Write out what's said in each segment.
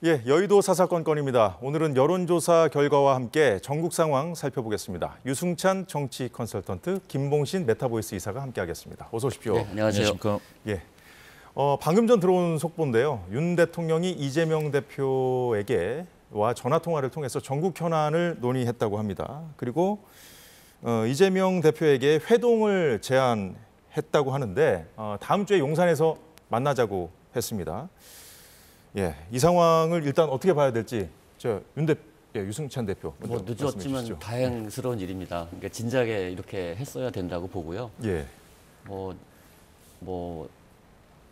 예, 여의도 사사건건입니다. 오늘은 여론조사 결과와 함께 전국 상황 살펴보겠습니다. 유승찬 정치 컨설턴트, 김봉신 메타보이스 이사가 함께하겠습니다. 어서 오십시오. 네, 안녕하세요. 예, 방금 전 들어온 속보인데요. 윤 대통령이 이재명 대표에게 전화 통화를 통해서 전국 현안을 논의했다고 합니다. 그리고 이재명 대표에게 회동을 제안했다고 하는데 다음 주에 용산에서 만나자고 했습니다. 예, 이 상황을 일단 어떻게 봐야 될지 유승찬 대표 먼저 늦었지만 다행스러운 일입니다. 그러니까 진작에 이렇게 했어야 된다고 보고요. 예.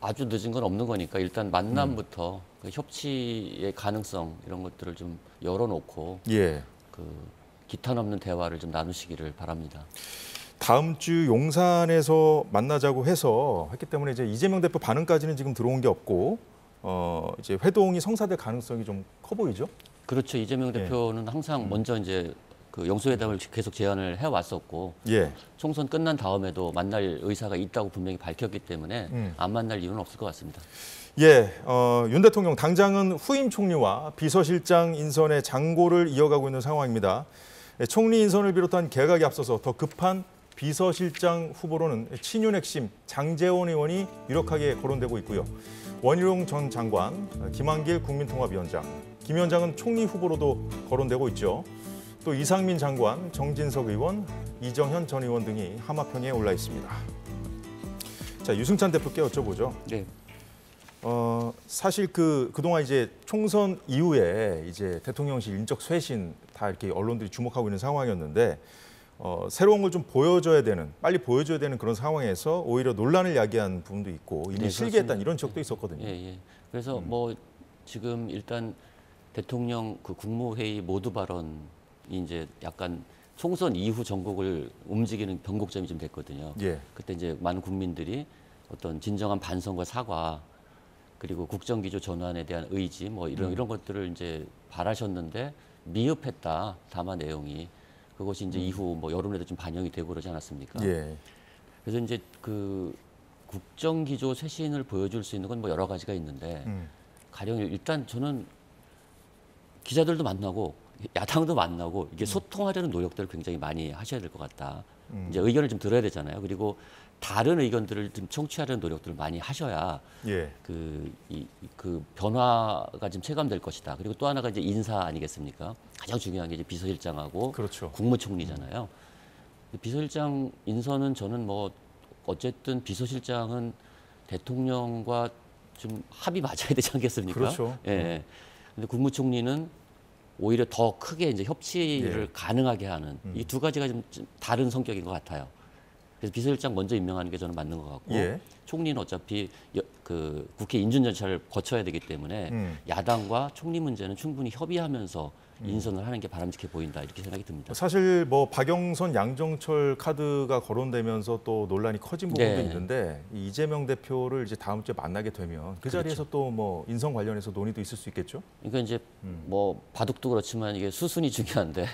아주 늦은 건 없는 거니까 일단 만남부터 그 협치의 가능성 이런 것들을 좀 열어놓고 그 기탄 없는 대화를 좀 나누시기를 바랍니다. 다음 주 용산에서 만나자고 해서 했기 때문에 이제 이재명 대표 반응까지는 지금 들어온 게 없고 이제 회동이 성사될 가능성이 좀 커 보이죠? 그렇죠. 이재명 대표는 항상 먼저 이제 그 영수회담을 계속 제안을 해왔었고 총선 끝난 다음에도 만날 의사가 있다고 분명히 밝혔기 때문에 안 만날 이유는 없을 것 같습니다. 예, 윤 대통령 당장은 후임 총리와 비서실장 인선의 장고를 이어가고 있는 상황입니다. 총리 인선을 비롯한 개각에 앞서서 더 급한 비서실장 후보로는 친윤 핵심 장제원 의원이 유력하게 거론되고 있고요. 원희룡 전 장관, 김한길 국민통합위원장, 김 위원장은 총리 후보로도 거론되고 있죠. 또 이상민 장관, 정진석 의원, 이정현 전 의원 등이 하마평에 올라 있습니다. 자, 유승찬 대표께 여쭤보죠. 네. 사실 그동안 이제 총선 이후에 이제 대통령실 인적 쇄신 다 이렇게 언론들이 주목하고 있는 상황이었는데 새로운 걸 좀 빨리 보여줘야 되는 그런 상황에서 오히려 논란을 야기한 부분도 있고 이미 실기했다는 이런 지적도 있었거든요. 그래서 지금 일단 대통령 그 국무회의 모두 발언이 이제 약간 총선 이후 전국을 움직이는 변곡점이 좀 됐거든요. 그때 이제 많은 국민들이 어떤 진정한 반성과 사과 그리고 국정기조 전환에 대한 의지 이런 것들을 이제 바라셨는데 미흡했다. 다만 내용이. 그것이 이제 이후 여론에도 좀 반영이 되고 그러지 않았습니까? 그래서 이제 그 국정기조 쇄신을 보여줄 수 있는 건 여러 가지가 있는데 가령 일단 저는 기자들도 만나고 야당도 만나고 이게 소통하려는 노력들을 굉장히 많이 하셔야 될 것 같다. 이제 의견을 좀 들어야 되잖아요. 그리고 다른 의견들을 좀 청취하려는 노력들을 많이 하셔야 그 변화가 좀 체감될 것이다. 그리고 또 하나가 이제 인사 아니겠습니까? 가장 중요한 게 이제 비서실장하고 국무총리잖아요. 비서실장 인선은 저는 어쨌든 비서실장은 대통령과 좀 합이 맞아야 되지 않겠습니까? 그렇죠. 근데 국무총리는 오히려 더 크게 이제 협치를 가능하게 하는 이 두 가지가 좀 다른 성격인 것 같아요. 그래서 비서실장 먼저 임명하는 게 저는 맞는 것 같고 총리는 어차피 그 국회 인준 절차를 거쳐야 되기 때문에 야당과 총리 문제는 충분히 협의하면서 인선을 하는 게 바람직해 보인다 이렇게 생각이 듭니다. 사실 박영선, 양정철 카드가 거론되면서 또 논란이 커진 부분도 있는데 이재명 대표를 이제 다음 주에 만나게 되면 그 자리에서 또 인선 관련해서 논의도 있을 수 있겠죠? 그러니까 이제 바둑도 그렇지만 이게 수순이 중요한데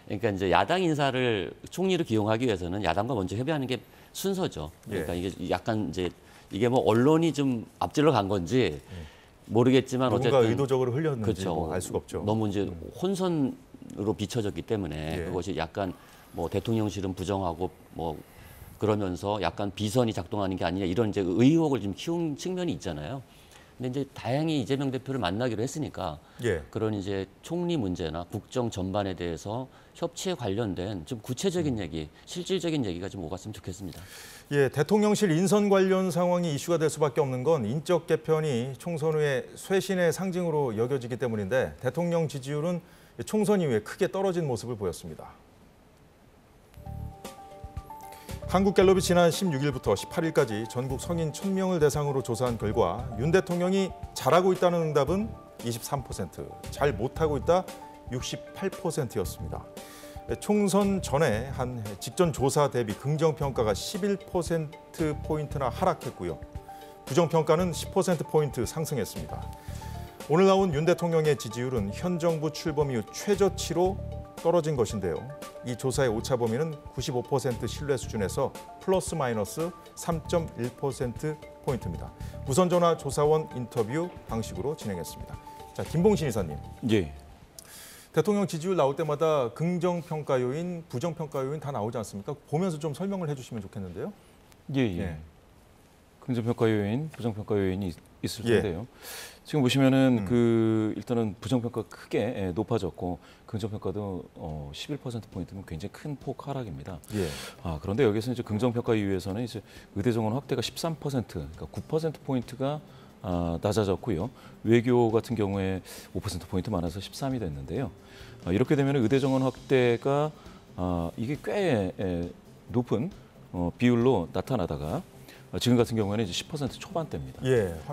그러니까 이제 야당 인사를 총리로 기용하기 위해서는 야당과 먼저 협의하는 게 순서죠. 그러니까 이게 약간 이제 이게 언론이 좀 앞질러 간 건지 모르겠지만 누군가 어쨌든 의도적으로 흘렸는지 알 수가 없죠. 너무 이제 혼선으로 비춰졌기 때문에 그것이 약간 대통령실은 부정하고 그러면서 약간 비선이 작동하는 게 아니냐 이런 이제 의혹을 좀 키운 측면이 있잖아요. 근데 이제 다행히 이재명 대표를 만나기로 했으니까 그런 이제 총리 문제나 국정 전반에 대해서 협치에 관련된 좀 구체적인 얘기, 실질적인 얘기가 좀 오갔으면 좋겠습니다. 대통령실 인선 관련 상황이 이슈가 될 수밖에 없는 건 인적 개편이 총선 후에 쇄신의 상징으로 여겨지기 때문인데 대통령 지지율은 총선 이후에 크게 떨어진 모습을 보였습니다. 한국갤럽이 지난 16일부터 18일까지 전국 성인 1000명을 대상으로 조사한 결과 윤 대통령이 잘하고 있다는 응답은 23%, 잘 못하고 있다 68%였습니다. 총선 전에 한 직전 조사 대비 긍정평가가 11%포인트나 하락했고요. 부정평가는 10%포인트 상승했습니다. 오늘 나온 윤 대통령의 지지율은 현 정부 출범 이후 최저치로 떨어진 것인데요. 이 조사의 오차 범위는 95% 신뢰 수준에서 플러스 마이너스 3.1%포인트입니다. 무선 전화 조사원 인터뷰 방식으로 진행했습니다. 자, 김봉신 이사님. 예. 대통령 지지율 나올 때마다 긍정평가 요인, 부정평가 요인 다 나오지 않습니까? 보면서 좀 설명을 해주시면 좋겠는데요. 예. 예. 긍정평가 요인, 부정평가 요인이 있을 텐데요. 지금 보시면은 일단은 부정평가 크게 높아졌고 긍정평가도 11%포인트면 굉장히 큰 폭 하락입니다. 그런데 여기서 이제 긍정평가 이후에서는 이제 의대 정원 확대가 13%, 그러니까 9%포인트가 낮아졌고요. 외교 같은 경우에 5%포인트 많아서 13이 됐는데요. 이렇게 되면 의대 정원 확대가 이게 꽤 높은 비율로 나타나다가 지금 같은 경우에는 이제 10% 초반대입니다.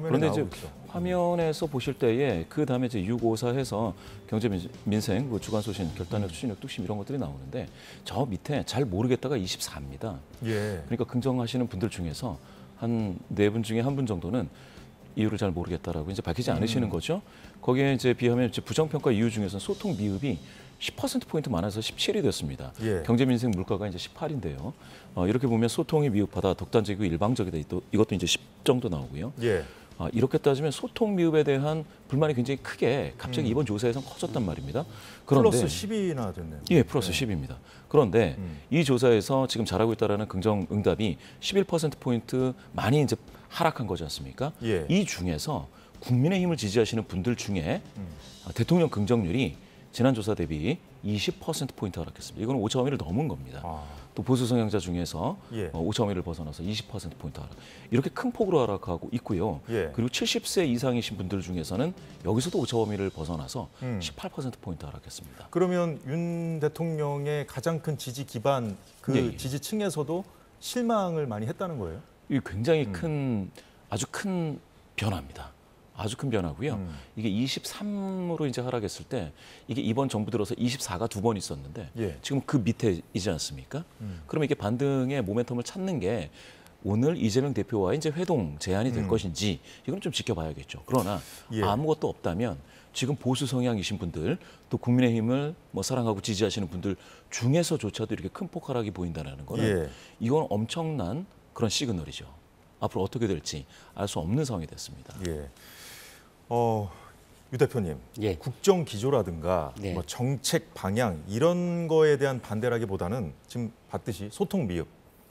그런데 이제 화면에서 보실 때에 그 다음에 이제 654 해서 경제 민생, 주간 소신, 결단력, 추진력, 뚝심 이런 것들이 나오는데 저 밑에 잘 모르겠다가 24입니다. 그러니까 긍정하시는 분들 중에서 한 4분 중에 1분 정도는 이유를 잘 모르겠다라고 이제 밝히지 않으시는 거죠. 거기에 이제 비하면 이제 부정평가 이유 중에서 소통 미흡이 10%포인트 많아서 17이 됐습니다. 경제 민생 물가가 이제 18인데요. 이렇게 보면 소통이 미흡하다, 독단적이고 일방적이다. 이것도 이제 10 정도 나오고요. 이렇게 따지면 소통 미흡에 대한 불만이 굉장히 크게 갑자기 이번 조사에서 커졌단 말입니다. 그런데 플러스 10이나 됐네요. 플러스 10입니다. 그런데 이 조사에서 지금 잘하고 있다라는 긍정 응답이 11%포인트 많이 이제 하락한 거지 않습니까? 이 중에서 국민의힘을 지지하시는 분들 중에 대통령 긍정률이 지난 조사 대비 20%포인트 하락했습니다. 이거는 오차범위를 넘은 겁니다. 또 보수 성향자 중에서 오차범위를 벗어나서 20%포인트 하락. 이렇게 큰 폭으로 하락하고 있고요. 그리고 70세 이상이신 분들 중에서는 여기서도 오차범위를 벗어나서 18%포인트 하락했습니다. 그러면 윤 대통령의 가장 큰 지지 기반, 지지층에서도 실망을 많이 했다는 거예요? 이 굉장히 아주 큰 변화입니다. 아주 큰 변화고요. 이게 23으로 이제 하락했을 때 이게 이번 정부 들어서 24가 2번 있었는데 지금 그 밑에이지 않습니까? 그러면 이게 반등의 모멘텀을 찾는 게 오늘 이재명 대표와의 이제 회동 제안이 될 것인지 이건 좀 지켜봐야겠죠. 그러나 아무것도 없다면 지금 보수 성향이신 분들 또 국민의힘을 사랑하고 지지하시는 분들 중에서조차도 이렇게 큰 폭하락이 보인다는 거는 이건 엄청난 그런 시그널이죠. 앞으로 어떻게 될지 알 수 없는 상황이 됐습니다. 유 대표님, 국정 기조라든가 정책 방향 이런 거에 대한 반대라기보다는 지금 봤듯이 소통 미흡,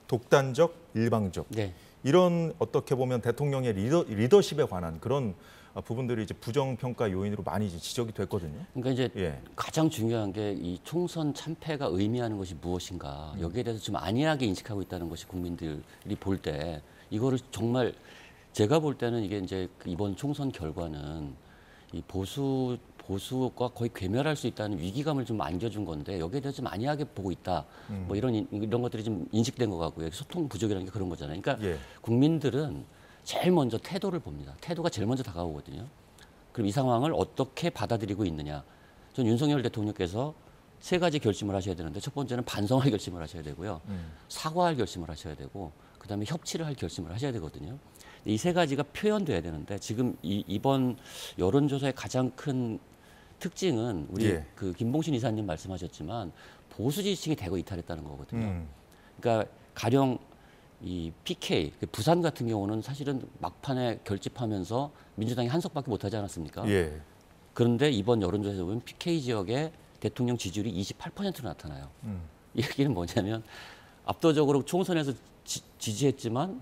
독단적, 일방적 이런 어떻게 보면 대통령의 리더십에 관한 그런 부분들이 이제 부정평가 요인으로 많이 이제 지적이 됐거든요. 그러니까 이제 가장 중요한 게 이 총선 참패가 의미하는 것이 무엇인가 여기에 대해서 좀 안이하게 인식하고 있다는 것이 국민들이 볼 때 이거를 정말 제가 볼 때는 이게 이제 이번 총선 결과는 이 보수가 거의 괴멸할 수 있다는 위기감을 좀 안겨준 건데 여기에 대해서 좀 안이하게 보고 있다. 이런 것들이 좀 인식된 것 같고요. 소통 부족이라는 게 그런 거잖아요. 그러니까 국민들은 제일 먼저 태도를 봅니다. 태도가 제일 먼저 다가오거든요. 그럼 이 상황을 어떻게 받아들이고 있느냐. 전 윤석열 대통령께서 3가지 결심을 하셔야 되는데 첫 번째는 반성할 결심을 하셔야 되고요. 사과할 결심을 하셔야 되고 그다음에 협치를 할 결심을 하셔야 되거든요. 이 3가지가 표현돼야 되는데 지금 이번 여론조사의 가장 큰 특징은 우리 그 김봉신 이사님 말씀하셨지만 보수 지지층이 대거 이탈했다는 거거든요. 그러니까 가령 이 PK 부산 같은 경우는 사실은 막판에 결집하면서 민주당이 한 석밖에 못하지 않았습니까? 그런데 이번 여론조사에서 보면 PK 지역의 대통령 지지율이 28%로 나타나요. 이 얘기는 뭐냐면 압도적으로 총선에서 지지했지만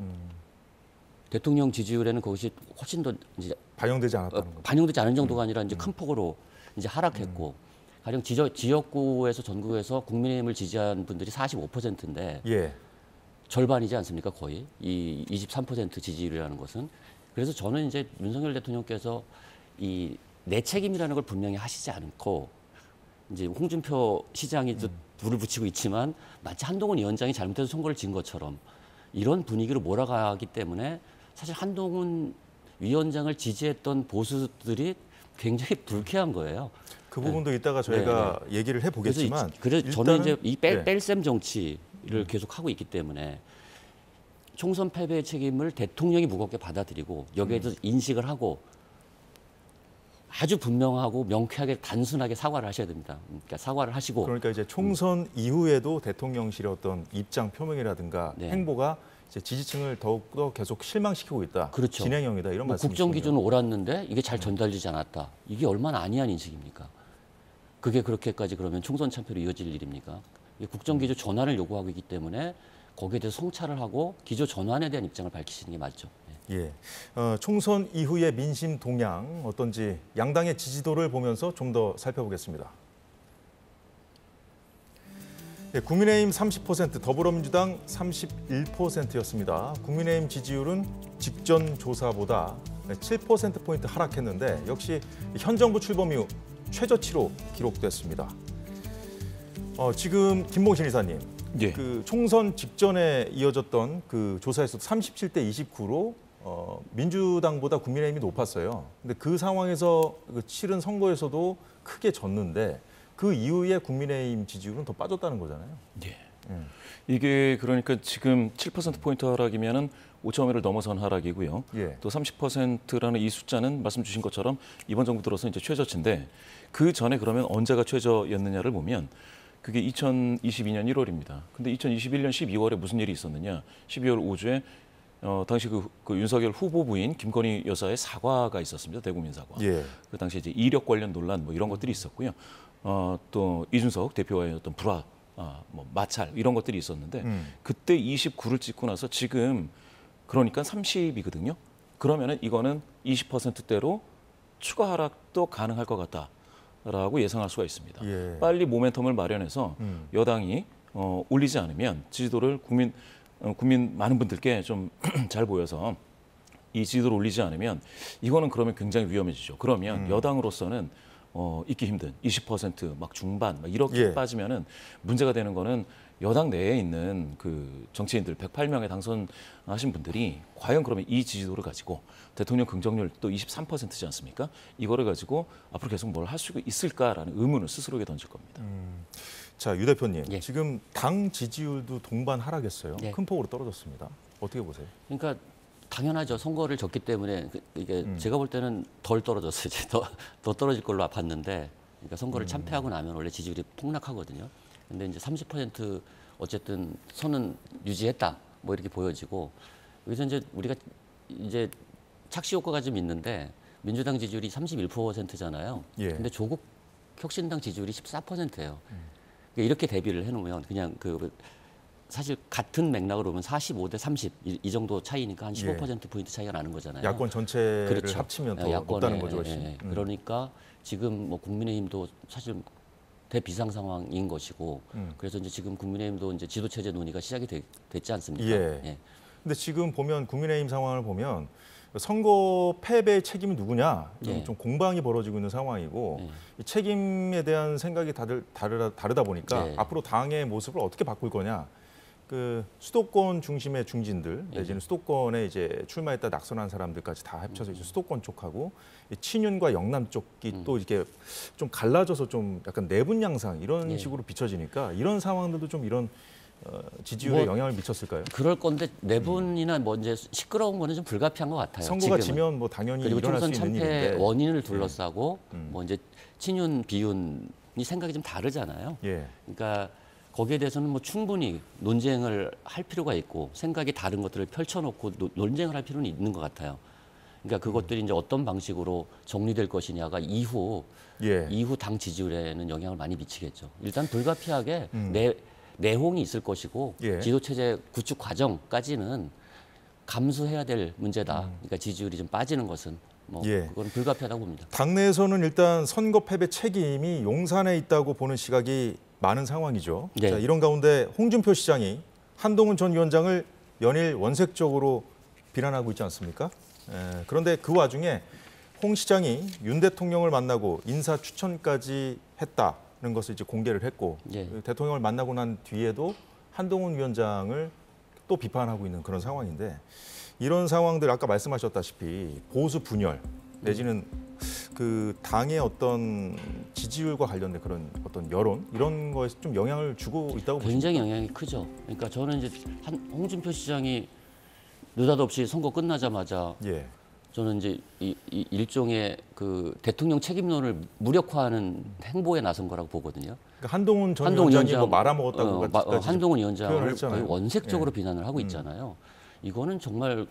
대통령 지지율에는 그것이 훨씬 더 이제 반영되지 않았다는 거. 반영되지 않은 정도가 아니라 이제 큰 폭으로 이제 하락했고 가령 지역구에서 전국에서 국민의힘을 지지한 분들이 45%인데 절반이지 않습니까? 거의 이 23% 지지율이라는 것은. 그래서 저는 이제 윤석열 대통령께서 이 내 책임이라는 걸 분명히 하시지 않고 이제 홍준표 시장이 또 불을 붙이고 있지만 마치 한동훈 위원장이 잘못해서 선거를 진 것처럼 이런 분위기로 몰아가기 때문에 사실 한동훈 위원장을 지지했던 보수들이 굉장히 불쾌한 거예요. 그 부분도 이따가 저희가 얘기를 해보겠지만 그래서 저는 이제 이 뺄셈 정치를 계속 하고 있기 때문에 총선 패배의 책임을 대통령이 무겁게 받아들이고 여기에 대해서 인식을 하고 아주 분명하고 명쾌하게 단순하게 사과를 하셔야 됩니다. 그러니까 사과를 하시고 그러니까 이제 총선 이후에도 대통령실의 어떤 입장 표명이라든가 행보가 이제 지지층을 더욱더 계속 실망시키고 있다. 그렇죠. 진행형이다 이런 말씀이시죠. 국정 기준은 옳았는데 이게 잘 전달되지 않았다. 이게 얼마나 아니한 인식입니까? 그게 그렇게까지 그러면 총선 참패로 이어질 일입니까? 국정 기조 전환을 요구하고 있기 때문에 거기에 대해서 성찰을 하고 기조 전환에 대한 입장을 밝히시는 게 맞죠. 예. 총선 이후의 민심 동향 어떤지 양당의 지지도를 보면서 좀 더 살펴보겠습니다. 예, 국민의힘 30%, 더불어민주당 31%였습니다. 국민의힘 지지율은 직전 조사보다 7%포인트 하락했는데 역시 현 정부 출범 이후 최저치로 기록됐습니다. 지금 김봉신 이사님, 예. 그 총선 직전에 이어졌던 그 조사에서도 37대 29로 민주당보다 국민의힘이 높았어요. 근데 그 상황에서 그 치른 선거에서도 크게 졌는데 그 이후에 국민의힘 지지율은 더 빠졌다는 거잖아요. 예. 이게 그러니까 지금 7%포인트 하락이면은 5,000회를 넘어선 하락이고요. 예. 또 30%라는 이 숫자는 말씀 주신 것처럼 이번 정부 들어서 이제 최저치인데 그 전에 그러면 언제가 최저였느냐를 보면 그게 2022년 1월입니다. 근데 2021년 12월에 무슨 일이 있었느냐? 12월 5주에 당시 그 윤석열 후보부인 김건희 여사의 사과가 있었습니다. 대국민 사과. 예. 그 당시 이제 이력 관련 논란 뭐 이런 것들이 있었고요. 또 이준석 대표와의 어떤 불화, 뭐 마찰 이런 것들이 있었는데 그때 29를 찍고 나서 지금 그러니까 30이거든요. 그러면은 이거는 20%대로 추가 하락도 가능할 것 같다라고 예상할 수가 있습니다. 예. 빨리 모멘텀을 마련해서 여당이 올리지 않으면 지지도를 국민 많은 분들께 좀 잘 보여서 이 지지도를 올리지 않으면 이거는 그러면 굉장히 위험해지죠. 그러면 여당으로서는 있기 힘든 20% 중반 이렇게 예. 빠지면은 문제가 되는 거는 여당 내에 있는 그 정치인들 108명에 당선하신 분들이 과연 그러면 이 지지도를 가지고 대통령 긍정률 또 23%지 않습니까? 이거를 가지고 앞으로 계속 뭘 할 수 있을까라는 의문을 스스로에게 던질 겁니다. 자, 유 대표님, 예. 지금 당 지지율도 동반 하락했어요. 예. 큰 폭으로 떨어졌습니다. 어떻게 보세요? 그러니까 당연하죠. 선거를 졌기 때문에 이게 제가 볼 때는 덜 떨어졌어요. 이제 더 떨어질 걸로 봤는데, 그러니까 선거를 참패하고 나면 원래 지지율이 폭락하거든요. 근데 이제 30% 어쨌든 선은 유지했다. 뭐 이렇게 보여지고 여기서 이제 우리가 이제 착시 효과가 좀 있는데 민주당 지지율이 31%잖아요. 예. 근데 조국 혁신당 지지율이 14%예요. 이렇게 대비를 해놓으면 그냥 그 사실 같은 맥락으로 보면 45대 30 이 정도 차이니까 한 15%포인트 차이가 나는 거잖아요. 야권 전체를 그렇죠. 합치면 더 야권에, 높다는 거죠. 그러니까 지금 뭐 국민의힘도 사실 대비상 상황인 것이고 그래서 이제 지금 국민의힘도 이제 지도체제 논의가 시작이 됐지 않습니까? 예. 예. 근데 지금 보면 국민의힘 상황을 보면 선거 패배의 책임이 누구냐 예. 좀 공방이 벌어지고 있는 상황이고 예. 이 책임에 대한 생각이 다르다 보니까 예. 앞으로 당의 모습을 어떻게 바꿀 거냐. 그 수도권 중심의 중진들 내지는 수도권에 이제 출마했다 낙선한 사람들까지 다 합쳐서 이제 수도권 쪽하고 이 친윤과 영남 쪽이 또 이렇게 좀 갈라져서 좀 약간 내분 양상 이런 예. 식으로 비춰지니까 이런 상황들도 좀 이런 지지율에 뭐, 영향을 미쳤을까요? 그럴 건데 내분이나 뭐 이제 시끄러운 거는 좀 불가피한 것 같아요. 선거가 지금은. 지면 뭐 당연히 그리고 일어날 총선 수 있는 참패 일인데. 원인을 둘러싸고 뭐 이제 친윤 비윤이 생각이 좀 다르잖아요. 예. 그러니까 거기에 대해서는 뭐 충분히 논쟁을 할 필요가 있고 생각이 다른 것들을 펼쳐놓고 논쟁을 할 필요는 있는 것 같아요. 그러니까 그것들이 이제 어떤 방식으로 정리될 것이냐가 이후 당 지지율에는 영향을 많이 미치겠죠. 일단 불가피하게 내홍이 있을 것이고 지도체제 구축 과정까지는 감수해야 될 문제다. 그러니까 지지율이 좀 빠지는 것은 뭐 그건 불가피하다고 봅니다. 당내에서는 일단 선거 패배 책임이 용산에 있다고 보는 시각이 많은 상황이죠. 네. 자, 이런 가운데 홍준표 시장이 한동훈 전 위원장을 연일 원색적으로 비난하고 있지 않습니까? 그런데 그 와중에 홍 시장이 윤 대통령을 만나고 인사 추천까지 했다는 것을 이제 공개를 했고 대통령을 만나고 난 뒤에도 한동훈 위원장을 또 비판하고 있는 그런 상황인데 이런 상황들 아까 말씀하셨다시피 보수 분열 내지는 그 당의 어떤 지지율과 관련된 그런 어떤 여론 이런 거에 좀 영향을 주고 있다고 보십니까? 굉장히 영향이 크죠. 그러니까 저는 이제 홍준표 시장이 느닷없이 선거 끝나자마자 저는 이제 이 일종의 그 대통령 책임론을 무력화하는 행보에 나선 거라고 보거든요. 그러니까 한동훈 전 위원장이 뭐 말아먹었다고 한동훈 위원장을 거의 원색적으로 비난을 하고 있잖아요. 이거는 정말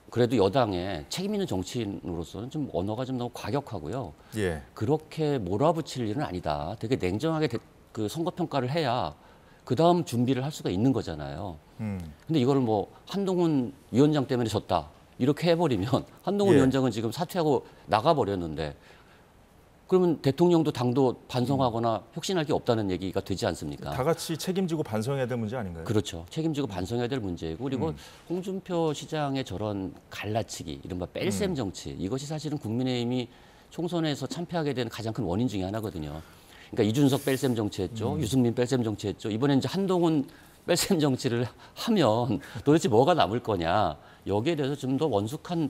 그래도 여당의 책임 있는 정치인으로서는 좀 언어가 좀 너무 과격하고요. 예. 그렇게 몰아붙일 일은 아니다. 되게 냉정하게 그 선거 평가를 해야 그 다음 준비를 할 수가 있는 거잖아요. 근데 이거를 뭐 한동훈 위원장 때문에 졌다 이렇게 해버리면 한동훈 위원장은 지금 사퇴하고 나가버렸는데 그러면 대통령도 당도 반성하거나 혁신할 게 없다는 얘기가 되지 않습니까? 다 같이 책임지고 반성해야 될 문제 아닌가요? 그렇죠. 책임지고 반성해야 될 문제이고 그리고 홍준표 시장의 저런 갈라치기, 이른바 뺄셈 정치 이것이 사실은 국민의힘이 총선에서 참패하게 된 가장 큰 원인 중에 하나거든요. 그러니까 이준석 뺄셈 정치했죠. 유승민 뺄셈 정치했죠. 이번엔 이제 한동훈 뺄셈 정치를 하면 도대체 뭐가 남을 거냐. 여기에 대해서 좀 더 원숙한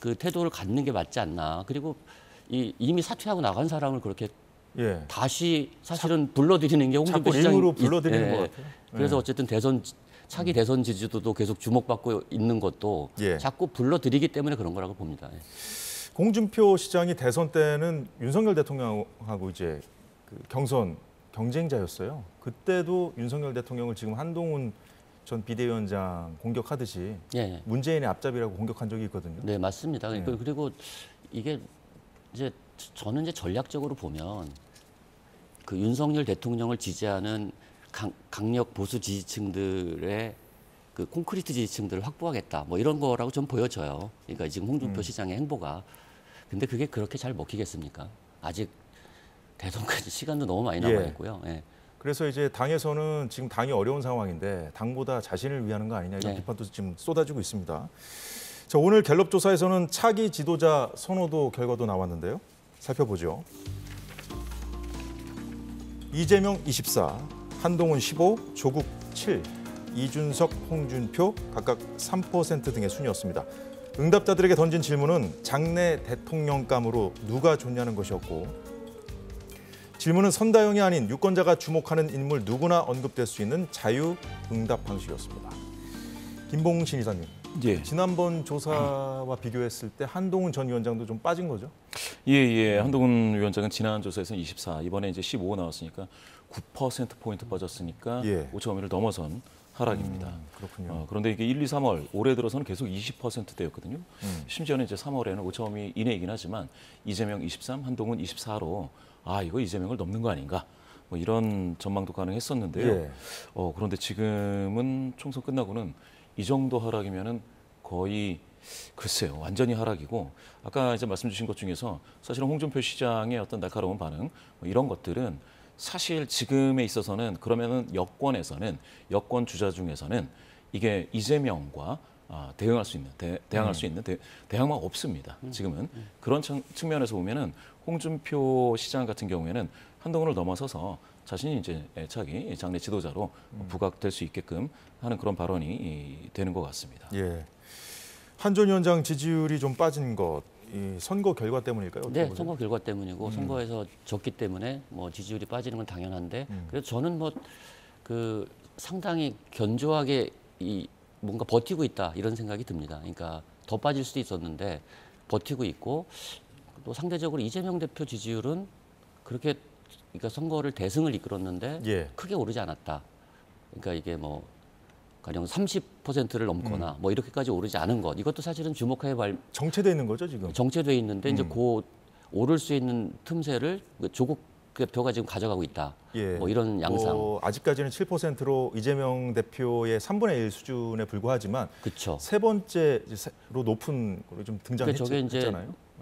그 태도를 갖는 게 맞지 않나. 그리고 이미 사퇴하고 나간 사람을 그렇게 다시 사실은 불러들이는 게 홍준표 시장이 일부러 불러들이는 것 같아요. 그래서 어쨌든 차기 대선 지지도도 계속 주목받고 있는 것도 자꾸 불러들이기 때문에 그런 거라고 봅니다. 홍준표 시장이 대선 때는 윤석열 대통령하고 이제 그 경선 경쟁자였어요. 그때도 윤석열 대통령을 지금 한동훈 전 비대위원장 공격하듯이 문재인의 앞잡이라고 공격한 적이 있거든요. 네, 맞습니다. 그리고 이게 이제 저는 이제 전략적으로 보면 그 윤석열 대통령을 지지하는 강력 보수 지지층들의 그 콘크리트 지지층들을 확보하겠다. 뭐 이런 거라고 좀 보여져요. 그러니까 지금 홍준표 시장의 행보가. 근데 그게 그렇게 잘 먹히겠습니까? 아직 대선까지 시간도 너무 많이 남아 있고요. 그래서 이제 당에서는 지금 당이 어려운 상황인데 당보다 자신을 위하는 거 아니냐 이런 비판도 지금 쏟아지고 있습니다. 자, 오늘 갤럽 조사에서는 차기 지도자 선호도 결과도 나왔는데요. 살펴보죠. 이재명 24, 한동훈 15, 조국 7, 이준석, 홍준표 각각 3% 등의 순이었습니다. 응답자들에게 던진 질문은 장래 대통령감으로 누가 좋냐는 것이었고 질문은 선다형이 아닌 유권자가 주목하는 인물 누구나 언급될 수 있는 자유응답 방식이었습니다. 김봉신 이사님, 지난번 조사와 비교했을 때 한동훈 전 위원장도 좀 빠진 거죠? 한동훈 위원장은 지난 조사에서는 24, 이번에 이제 15 나왔으니까 9%포인트 빠졌으니까 5.1을 넘어선 하락입니다. 그렇군요. 그런데 이게 1, 2, 3월 올해 들어서는 계속 20%대였거든요. 심지어는 이제 3월에는 5.2 이내이긴 하지만 이재명 23, 한동훈 24로 이거 이재명을 넘는 거 아닌가? 뭐 이런 전망도 가능했었는데요. 그런데 지금은 총선 끝나고는 이 정도 하락이면은 거의 글쎄요, 완전히 하락이고 아까 이제 말씀 주신 것 중에서 사실은 홍준표 시장의 어떤 날카로운 반응 뭐 이런 것들은 사실 지금에 있어서는 그러면은 여권에서는 여권 주자 중에서는 이게 이재명과 대응할 수 있는 대항마가 없습니다. 지금은 그런 측면에서 보면은 홍준표 시장 같은 경우에는 한동훈을 넘어서서 자신이 이제 차기 장래 지도자로 부각될 수 있게끔 하는 그런 발언이 되는 것 같습니다. 한 전 위원장 지지율이 좀 빠진 것, 이 선거 결과 때문일까요? 네, 선거 결과 때문이고 선거에서 졌기 때문에 뭐 지지율이 빠지는 건 당연한데 그래서 저는 뭐 그 상당히 견조하게 뭔가 버티고 있다 이런 생각이 듭니다. 그러니까 더 빠질 수도 있었는데 버티고 있고 또 상대적으로 이재명 대표 지지율은 그렇게 그러니까 선거를 대승을 이끌었는데 크게 오르지 않았다. 그러니까 이게 뭐 가령 30%를 넘거나 뭐 이렇게까지 오르지 않은 것 이것도 사실은 주목해 정체돼 있는 거죠 지금? 정체돼 있는데 이제 그 오를 수 있는 틈새를 조국 대표가 지금 가져가고 있다. 뭐 이런 양상. 아직까지는 7%로 이재명 대표의 3분의 1 수준에 불과하지만 그쵸. 세 번째로 높은 걸로 좀 등장했잖아요. 저게 이제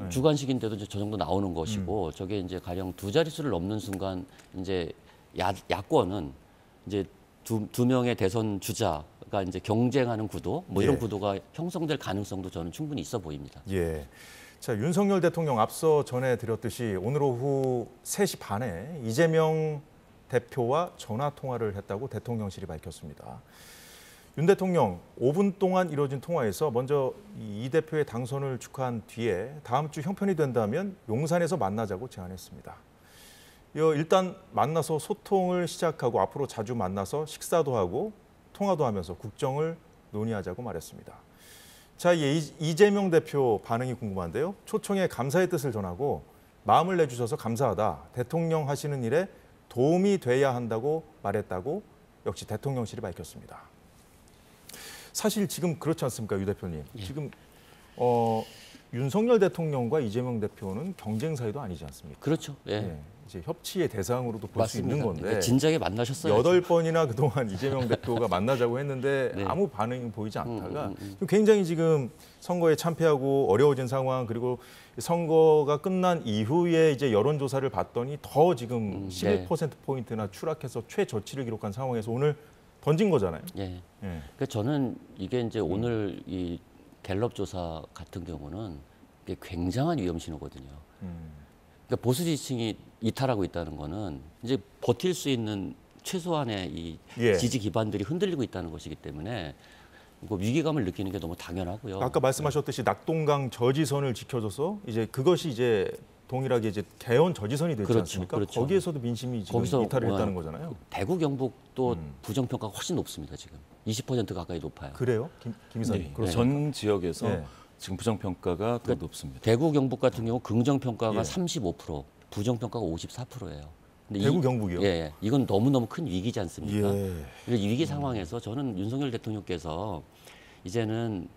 주관식인데도 저 정도 나오는 것이고 저게 이제 가령 두 자릿수를 넘는 순간 이제 야권은 이제 두 명의 대선 주자가 이제 경쟁하는 구도 뭐 이런 구도가 형성될 가능성도 저는 충분히 있어 보입니다. 자, 윤석열 대통령 앞서 전해드렸듯이 오늘 오후 3시 반에 이재명 대표와 전화 통화를 했다고 대통령실이 밝혔습니다. 윤 대통령 5분 동안 이뤄진 통화에서 먼저 이 대표의 당선을 축하한 뒤에 다음 주 형편이 된다면 용산에서 만나자고 제안했습니다. 일단 만나서 소통을 시작하고 앞으로 자주 만나서 식사도 하고 통화도 하면서 국정을 논의하자고 말했습니다. 자, 이재명 대표 반응이 궁금한데요. 초청에 감사의 뜻을 전하고 마음을 내주셔서 감사하다. 대통령 하시는 일에 도움이 돼야 한다고 말했다고 역시 대통령실이 밝혔습니다. 사실 지금 그렇지 않습니까, 유 대표님? 예. 지금 윤석열 대통령과 이재명 대표는 경쟁 사이도 아니지 않습니까? 그렇죠. 예. 예, 이제 협치의 대상으로도 볼 수 있는 건데 진작에 만나셨어요. 8번이나 그동안 이재명 대표가 만나자고 했는데 네. 아무 반응이 보이지 않다가 굉장히 지금 선거에 참패하고 어려워진 상황, 그리고 선거가 끝난 이후에 이제 여론조사를 봤더니 더 지금 11%포인트나 추락해서 최저치를 기록한 상황에서 오늘 던진 거잖아요. 예. 예. 그러니까 저는 이게 이제 오늘 이 갤럽 조사 같은 경우는 이게 굉장한 위험 신호거든요. 그러니까 보수 지지층이 이탈하고 있다는 거는 이제 버틸 수 있는 최소한의 이 예. 지지 기반들이 흔들리고 있다는 것이기 때문에 그 위기감을 느끼는 게 너무 당연하고요. 아까 말씀하셨듯이 낙동강 저지선을 지켜줘서 이제 그것이 이제 동일하게 이제 개헌 저지선이 되지 그렇죠, 않습니까? 그렇죠. 거기에서도 민심이 지금 이탈을 했다는 거잖아요. 대구 경북도 부정평가가 훨씬 높습니다. 지금 20% 가까이 높아요. 그래요, 김 이사님? 네. 그렇습니까? 전 지역에서 네. 지금 부정평가가 더 높습니다. 대구 경북 같은 경우 긍정평가가 예. 35%, 부정평가가 54%예요. 근데 대구 경북이요? 예, 이건 너무너무 큰 위기지 않습니까? 예. 이 위기 상황에서 저는 윤석열 대통령께서 이제는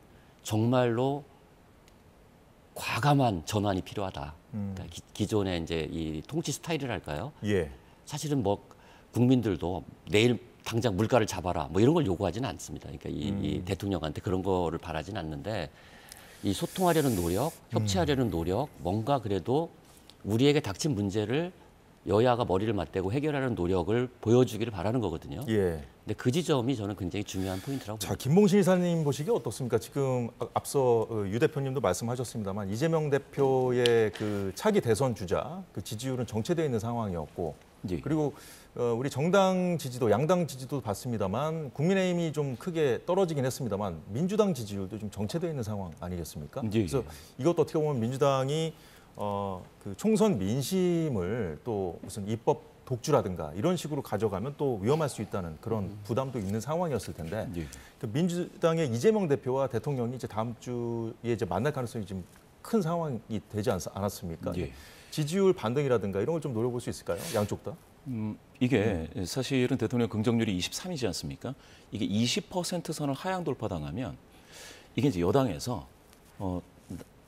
정말로 과감한 전환이 필요하다. 그러니까 기존의 이제 이 통치 스타일이랄까요? 예. 사실은 뭐 국민들도 내일 당장 물가를 잡아라 뭐 이런 걸 요구하지는 않습니다. 그러니까 이 대통령한테 그런 거를 바라지는 않는데 이 소통하려는 노력, 협치하려는 노력, 뭔가 그래도 우리에게 닥친 문제를 여야가 머리를 맞대고 해결하는 노력을 보여주기를 바라는 거거든요. 예. 근데 그 지점이 저는 굉장히 중요한 포인트라고 자, 봅니다. 김봉신 이사님 보시기 어떻습니까? 지금 앞서 유 대표님도 말씀하셨습니다만 이재명 대표의 그 차기 대선 주자 그 지지율은 정체되어 있는 상황이었고 예. 그리고 우리 정당 지지도, 양당 지지도 봤습니다만 국민의힘이 좀 크게 떨어지긴 했습니다만 민주당 지지율도 좀 정체되어 있는 상황 아니겠습니까? 예. 그래서 이것도 어떻게 보면 민주당이 그 총선 민심을 또 무슨 입법 독주라든가 이런 식으로 가져가면 또 위험할 수 있다는 그런 부담도 있는 상황이었을 텐데 예. 그 민주당의 이재명 대표와 대통령이 이제 다음 주에 이제 만날 가능성이 좀 큰 상황이 되지 않았습니까? 예. 지지율 반등이라든가 이런 걸 좀 노려볼 수 있을까요? 양쪽 다? 이게 사실은 대통령 긍정률이 23이지 않습니까? 이게 20% 선을 하향 돌파당하면 이게 이제 여당에서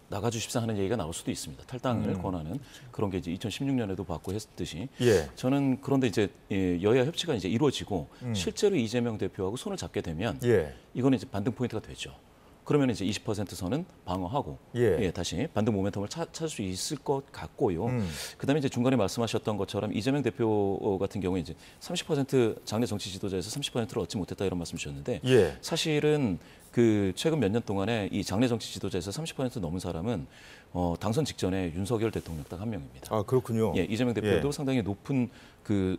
나가주십사 하는 얘기가 나올 수도 있습니다. 탈당을 권하는 그런 게 이제 2016년에도 받고 했듯이. 예. 저는 그런데 이제 여야 협치가 이제 이루어지고 실제로 이재명 대표하고 손을 잡게 되면 예. 이거는 이제 반등 포인트가 되죠. 그러면 이제 20% 선은 방어하고 예. 다시 반등 모멘텀을 찾을 수 있을 것 같고요. 그다음에 이제 중간에 말씀하셨던 것처럼 이재명 대표 같은 경우에 이제 30% 장래 정치 지도자에서 30%를 얻지 못했다 이런 말씀 주셨는데 예. 사실은 그 최근 몇 년 동안에 이 장래 정치 지도자에서 30% 넘은 사람은 당선 직전에 윤석열 대통령 딱 한 명입니다. 아, 그렇군요. 예, 이재명 대표도 예. 상당히 높은 그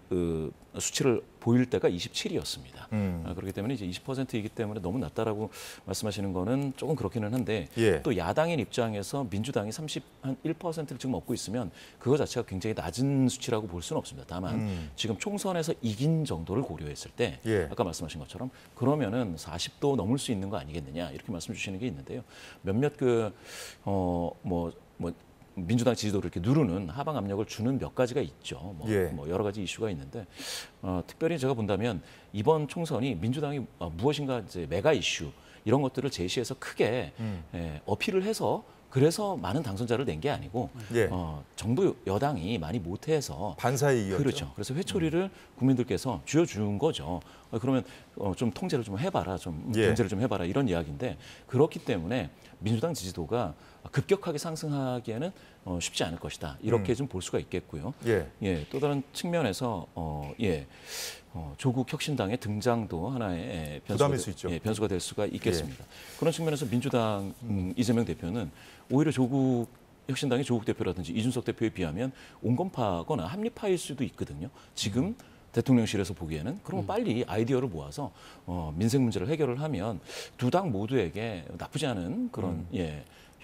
수치를 보일 때가 27이었습니다. 그렇기 때문에 이제 20%이기 때문에 너무 낮다라고 말씀하시는 거는 조금 그렇기는 한데 예. 또 야당인 입장에서 민주당이 31%를 지금 얻고 있으면 그거 자체가 굉장히 낮은 수치라고 볼 수는 없습니다. 다만 지금 총선에서 이긴 정도를 고려했을 때 예. 아까 말씀하신 것처럼 그러면은 40도 넘을 수 있는 거 아니겠느냐 이렇게 말씀 주시는 게 있는데요. 몇몇 민주당 지지도를 이렇게 누르는 하방 압력을 주는 몇 가지가 있죠. 예. 여러 가지 이슈가 있는데 특별히 제가 본다면 이번 총선이 민주당이 무엇인가 이제 메가 이슈 이런 것들을 제시해서 크게 어필을 해서 그래서 많은 당선자를 낸 게 아니고 예. 정부 여당이 많이 못해서 반사이익이었죠. 그렇죠. 그래서 회초리를 국민들께서 쥐어준 거죠. 그러면 좀 통제를 좀 해봐라, 좀 예. 견제를 좀 해봐라 이런 이야기인데 그렇기 때문에 민주당 지지도가 급격하게 상승하기에는 쉽지 않을 것이다. 이렇게 좀 볼 수가 있겠고요. 예. 또 다른 측면에서 조국 혁신당의 등장도 하나의 부담일 수 있죠. 변수가 될 수가 있겠습니다. 그런 측면에서 민주당 이재명 대표는 오히려 조국 혁신당의 조국 대표라든지 이준석 대표에 비하면 온건파거나 합리파일 수도 있거든요. 지금 대통령실에서 보기에는 그럼 빨리 아이디어를 모아서 민생 문제를 해결을 하면 두 당 모두에게 나쁘지 않은 그런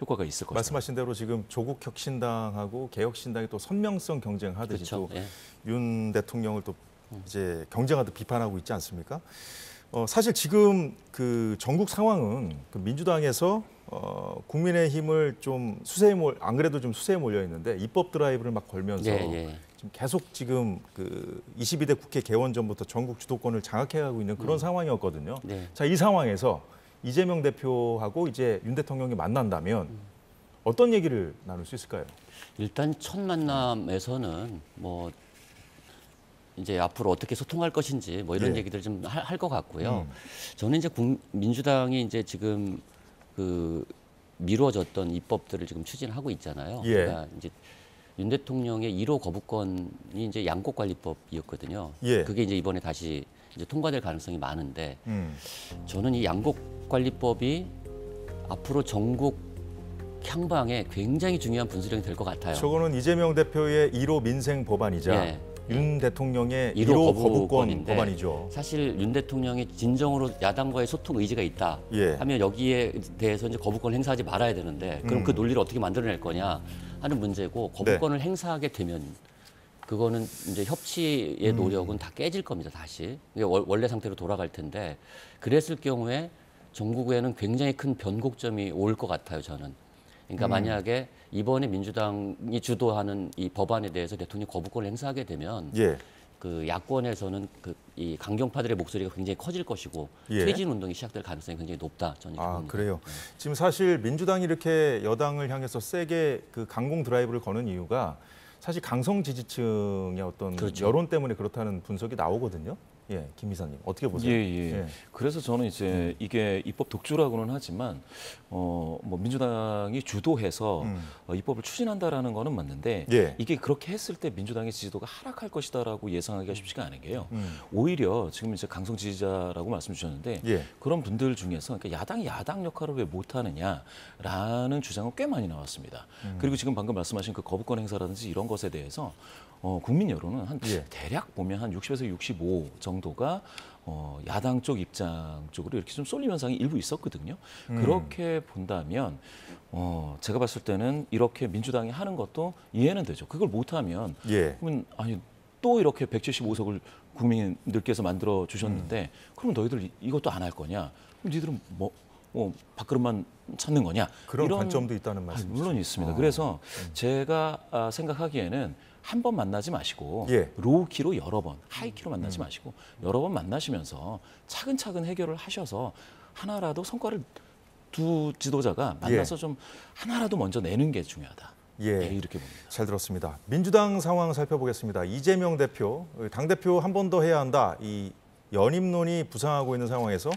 효과가 있을 것입니다. 말씀하신 대로 지금 조국 혁신당하고 개혁신당이 또 선명성 경쟁하듯이 그렇죠. 또 윤 대통령을 또 이제 경쟁하듯 비판하고 있지 않습니까? 사실 지금 그 전국 상황은 그 민주당에서 국민의힘을 좀 안 그래도 좀 수세에 몰려 있는데 입법 드라이브를 막 걸면서 지금 계속 지금 그 22대 국회 개원 전부터 전국 주도권을 장악해가고 있는 그런 상황이었거든요. 자, 이 상황에서 이재명 대표하고 이제 윤 대통령이 만난다면 어떤 얘기를 나눌 수 있을까요? 일단 첫 만남에서는 뭐 이제 앞으로 어떻게 소통할 것인지 뭐 이런 얘기들 좀 할 것 같고요. 저는 이제 민주당이 이제 지금 그 미뤄졌던 입법들을 지금 추진하고 있잖아요. 그러니까 이제 윤 대통령의 1호 거부권이 이제 양곡관리법이었거든요. 그게 이제 이번에 다시 이제 통과될 가능성이 많은데 저는 이 양곡관리법이 앞으로 전국 향방에 굉장히 중요한 분수령이 될 것 같아요. 저거는 이재명 대표의 1호 민생 법안이자 윤 대통령의 1호 거부권 법안이죠. 사실 윤 대통령이 진정으로 야당과의 소통 의지가 있다 하면 여기에 대해서 이제 거부권을 행사하지 말아야 되는데 그럼 그 논리를 어떻게 만들어낼 거냐 하는 문제고 거부권을 행사하게 되면 그거는 이제 협치의 노력은 다 깨질 겁니다. 다시 원래 상태로 돌아갈 텐데 그랬을 경우에 전국에는 굉장히 큰 변곡점이 올 것 같아요. 저는. 그러니까 만약에 이번에 민주당이 주도하는 이 법안에 대해서 대통령이 거부권을 행사하게 되면 그 야권에서는 이 강경파들의 목소리가 굉장히 커질 것이고 퇴진 운동이 시작될 가능성이 굉장히 높다. 저는 봅니다. 그래요. 지금 사실 민주당이 이렇게 여당을 향해서 세게 그 강공 드라이브를 거는 이유가 사실 강성 지지층의 어떤 여론 때문에 그렇다는 분석이 나오거든요. 김 이사님 어떻게 보세요? 그래서 저는 이제 이게 입법 독주라고는 하지만 뭐 민주당이 주도해서 입법을 추진한다라는 거는 맞는데 이게 그렇게 했을 때 민주당의 지지도가 하락할 것이다라고 예상하기가 쉽지가 않은 게요. 오히려 지금 이제 강성 지지자라고 말씀 주셨는데 그런 분들 중에서 그러니까 야당이 야당 역할을 왜 못하느냐라는 주장은 꽤 많이 나왔습니다. 그리고 지금 방금 말씀하신 그 거부권 행사라든지 이런 것에 대해서 국민 여론은 한 대략 보면 한 60에서 65 정도가 야당 쪽 입장 쪽으로 이렇게 좀 쏠림 현상이 일부 있었거든요. 그렇게 본다면 제가 봤을 때는 이렇게 민주당이 하는 것도 이해는 되죠. 그걸 못하면 그러면 아니 또 이렇게 175석을 국민들께서 만들어 주셨는데 그럼 너희들 이것도 안 할 거냐? 그럼 니들은 뭐 밥그릇만 찾는 거냐? 그런 관점도 있다는 말씀이시죠? 물론 있습니다. 그래서 제가 생각하기에는 한 번 만나지 마시고 로우키로 여러 번, 하이키로 만나지 마시고 여러 번 만나시면서 차근차근 해결을 하셔서 하나라도 성과를 두 지도자가 만나서 좀 하나라도 먼저 내는 게 중요하다. 이렇게 봅니다. 잘 들었습니다. 민주당 상황 살펴보겠습니다. 이재명 대표, 당대표 한 번 더 해야 한다. 이 연임론이 부상하고 있는 상황에서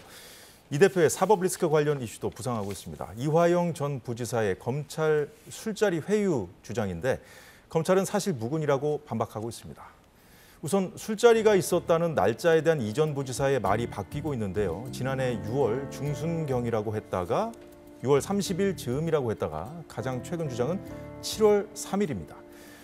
이 대표의 사법 리스크 관련 이슈도 부상하고 있습니다. 이화영 전 부지사의 검찰 술자리 회유 주장인데 검찰은 사실 무근이라고 반박하고 있습니다. 우선 술자리가 있었다는 날짜에 대한 이 전 부지사의 말이 바뀌고 있는데요. 지난해 6월 중순경이라고 했다가 6월 30일 즈음이라고 했다가 가장 최근 주장은 7월 3일입니다.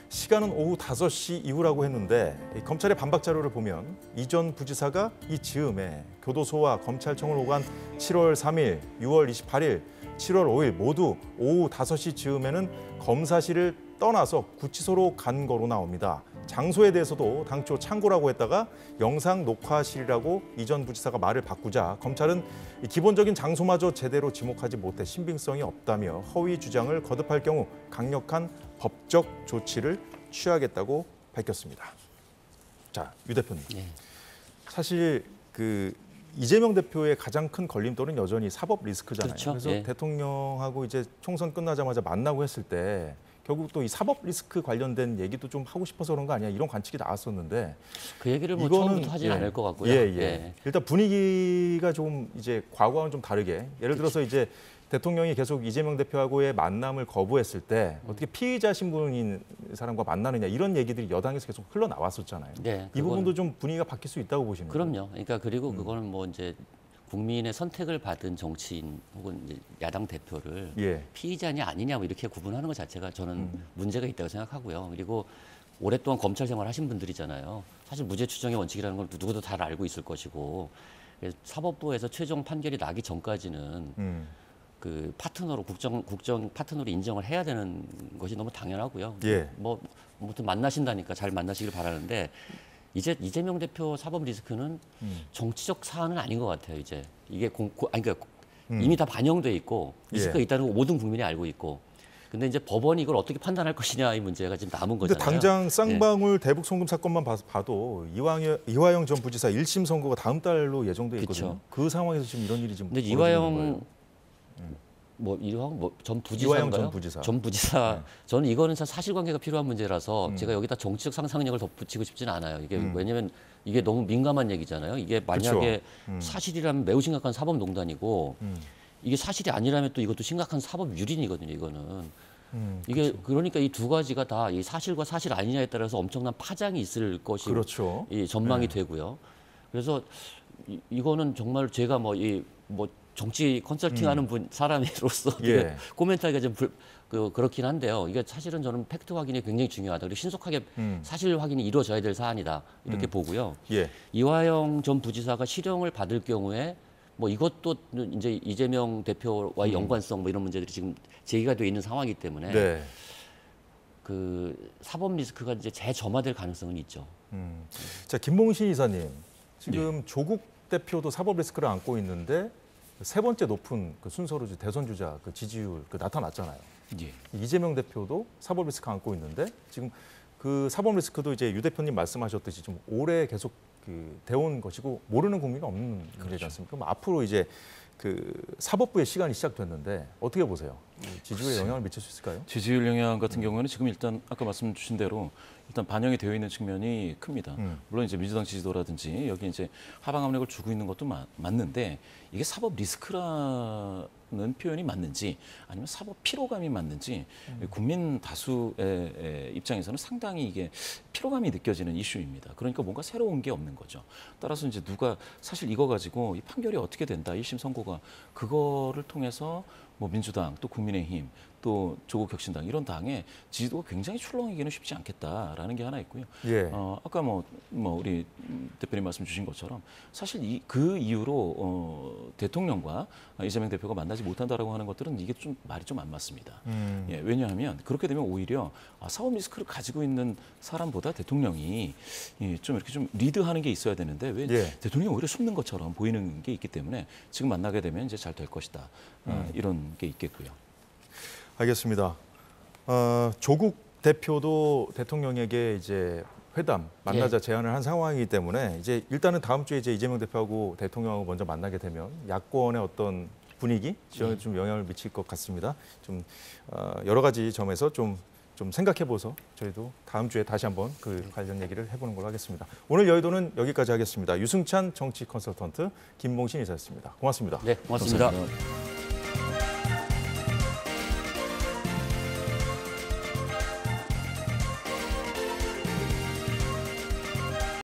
시간은 오후 5시 이후라고 했는데 검찰의 반박 자료를 보면 이 전 부지사가 이 즈음에 교도소와 검찰청을 오간 7월 3일, 6월 28일, 7월 5일 모두 오후 5시 즈음에는 검사실을 떠나서 구치소로 간 거로 나옵니다. 장소에 대해서도 당초 창고라고 했다가 영상 녹화실이라고 이 전 부지사가 말을 바꾸자 검찰은 기본적인 장소마저 제대로 지목하지 못해 신빙성이 없다며 허위 주장을 거듭할 경우 강력한 법적 조치를 취하겠다고 밝혔습니다. 자, 유 대표님. 사실 그 이재명 대표의 가장 큰 걸림돌은 여전히 사법 리스크잖아요. 그래서 대통령하고 이제 총선 끝나자마자 만나고 했을 때 결국 또 이 사법 리스크 관련된 얘기도 좀 하고 싶어서 그런 거 아니야? 이런 관측이 나왔었는데 그 얘기를 뭐 처음부터 하진 않을 것 같고요. 일단 분위기가 좀 이제 과거와는 좀 다르게 예를 들어서 이제 대통령이 계속 이재명 대표하고의 만남을 거부했을 때 어떻게 피의자 신분인 사람과 만나느냐 이런 얘기들이 여당에서 계속 흘러나왔었잖아요. 이 부분도 좀 분위기가 바뀔 수 있다고 보시는 거예요? 그럼요. 그러니까 그리고 그거는 뭐 이제 국민의 선택을 받은 정치인 혹은 이제 야당 대표를 피의자냐 아니냐 뭐 이렇게 구분하는 것 자체가 저는 문제가 있다고 생각하고요. 그리고 오랫동안 검찰 생활 하신 분들이잖아요. 사실 무죄 추정의 원칙이라는 걸 누구도 잘 알고 있을 것이고 사법부에서 최종 판결이 나기 전까지는 그 파트너로 국정 파트너로 인정을 해야 되는 것이 너무 당연하고요. 뭐 아무튼 만나신다니까 잘 만나시길 바라는데 이제 이재명 대표 사법 리스크는 정치적 사안은 아닌 것 같아요. 이제 이게 그러니까 이미 다 반영돼 있고 리스크가 있다는 거 모든 국민이 알고 있고 근데 이제 법원이 이걸 어떻게 판단할 것이냐 이 문제가 지금 남은 거잖아요. 근데 당장 쌍방울 대북 송금 사건만 봐도 이화영 전 부지사 1심 선고가 다음 달로 예정돼 있거든요. 그 상황에서 지금 이런 일이 좀 근데 이화영 전 부지사인가요? 전 부지사. 저는 이거는 참 사실관계가 필요한 문제라서 제가 여기다 정치적 상상력을 덧붙이고 싶지는 않아요. 이게 왜냐하면 이게 너무 민감한 얘기잖아요. 이게 만약에 사실이라면 매우 심각한 사법농단이고 이게 사실이 아니라면 또 이것도 심각한 사법 유린이거든요. 이거는 이게 그러니까 이 두 가지가 다 이 사실과 사실 아니냐에 따라서 엄청난 파장이 있을 것이 이 전망이 되고요. 그래서 이거는 정말 제가 정치 컨설팅하는 사람으로서 코멘트하기가 좀 그렇긴 한데요. 이게 사실은 저는 팩트 확인이 굉장히 중요하다. 그리고 신속하게 사실 확인이 이루어져야 될 사안이다. 이렇게 보고요. 이화영 전 부지사가 실형을 받을 경우에 이것도 이제 이재명 대표와의 연관성 이런 문제들이 지금 제기가 돼 있는 상황이기 때문에 그 사법 리스크가 이제 재점화될 가능성은 있죠. 자, 김봉신 이사님, 지금 조국 대표도 사법 리스크를 안고 있는데 세 번째 높은 그 순서로 대선 주자 그 지지율 나타났잖아요. 이재명 대표도 사법 리스크 안고 있는데 지금 그 사법 리스크도 이제 유 대표님 말씀하셨듯이 좀 오래 계속 돼온 것이고 모르는 국민은 없는 문제지 않습니까? 그럼 앞으로 이제 그 사법부의 시간이 시작됐는데 어떻게 보세요? 지지율에 영향을 미칠 수 있을까요? 지지율 영향 같은 경우에는 지금 일단 아까 말씀 주신 대로 일단 반영이 되어 있는 측면이 큽니다. 물론 이제 민주당 지지도라든지 여기 이제 하방 압력을 주고 있는 것도 맞는데 이게 사법 리스크라는 표현이 맞는지 아니면 사법 피로감이 맞는지 국민 다수의 입장에서는 상당히 이게 피로감이 느껴지는 이슈입니다. 그러니까 뭔가 새로운 게 없는 거죠. 따라서 이제 누가 사실 이거 가지고 이 판결이 어떻게 된다, 1심 선고가 그거를 통해서 민주당 또 국민의힘 또 조국 혁신당 이런 당의 지지도가 굉장히 출렁이기는 쉽지 않겠다라는 게 하나 있고요. 아까 우리 대표님 말씀 주신 것처럼 사실 그 이후로 대통령과 이재명 대표가 만나지 못한다라고 하는 것들은 이게 좀 말이 좀 안 맞습니다. 왜냐하면 그렇게 되면 오히려 사법 리스크를 가지고 있는 사람보다 대통령이 좀 이렇게 좀 리드하는 게 있어야 되는데 왜 대통령이 오히려 숨는 것처럼 보이는 게 있기 때문에 지금 만나게 되면 이제 잘 될 것이다. 이런 게 있겠고요. 알겠습니다. 조국 대표도 대통령에게 이제 회담 만나자 제안을 한 상황이기 때문에 이제 일단은 다음 주에 이제 이재명 대표하고 대통령하고 먼저 만나게 되면 야권의 어떤 분위기 지형에 좀 영향을 미칠 것 같습니다. 좀 여러 가지 점에서 좀 생각해보서 저희도 다음 주에 다시 한번 그 관련 얘기를 해보는 걸로 하겠습니다. 오늘 여의도는 여기까지 하겠습니다. 유승찬 정치 컨설턴트, 김봉신 이사였습니다. 고맙습니다. 네, 고맙습니다. 감사합니다.